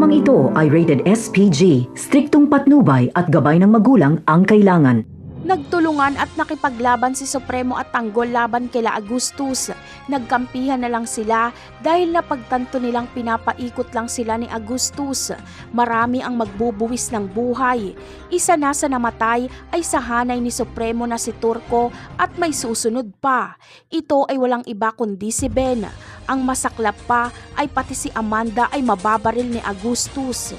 Programang ito ay rated SPG, striktong patnubay at gabay ng magulang ang kailangan. Nagtulungan at nakipaglaban si Supremo at Tanggol laban kila Agustus. Nagkampihan na lang sila dahil napagtanto nilang pinapaikot lang sila ni Agustus. Marami ang magbubuwis ng buhay. Isa na sa namatay ay sa hanay ni Supremo na si Turco at may susunod pa. Ito ay walang iba kundi si Ben. Ang masaklap pa ay pati si Amanda ay mababaril ni Agustus.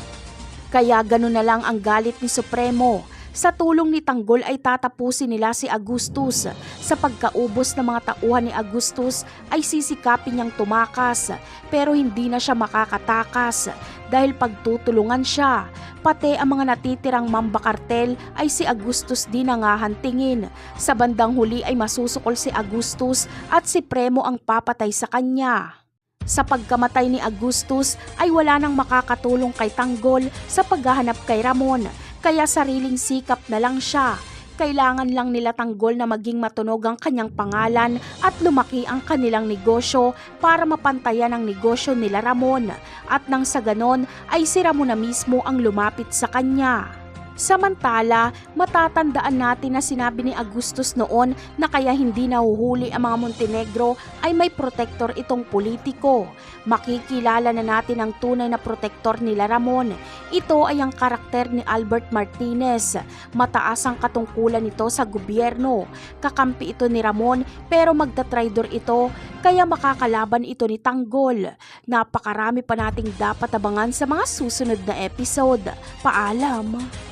Kaya gano'n na lang ang galit ni Supremo. Sa tulong ni Tanggol ay tatapusin nila si Agustus. Sa pagkaubos ng mga tauhan ni Agustus ay sisikapin niyang tumakas pero hindi na siya makakatakas dahil pagtutulungan siya. Pati ang mga natitirang mambakartel ay si Agustus din ang hahantingin. Sa bandang huli ay masusukol si Agustus at si Premo ang papatay sa kanya. Sa pagkamatay ni Agustus ay wala nang makakatulong kay Tanggol sa paghahanap kay Ramon. Kaya sariling sikap na lang siya. Kailangan lang nila Tanggol na maging matunog ang kanyang pangalan at lumaki ang kanilang negosyo para mapantayan ang negosyo nila Ramon. At nang sa ganon ay si Ramon na mismo ang lumapit sa kanya. Samantala, matatandaan natin na sinabi ni Agustus noon na kaya hindi nahuhuli ang mga Montenegro ay may protektor itong politiko. Makikilala na natin ang tunay na protektor nila Ramon. Ito ay ang karakter ni Albert Martinez. Mataas ang katungkulan nito sa gobyerno. Kakampi ito ni Ramon pero magta-traidor ito kaya makakalaban ito ni Tanggol. Napakarami pa nating dapat abangan sa mga susunod na episode. Paalam!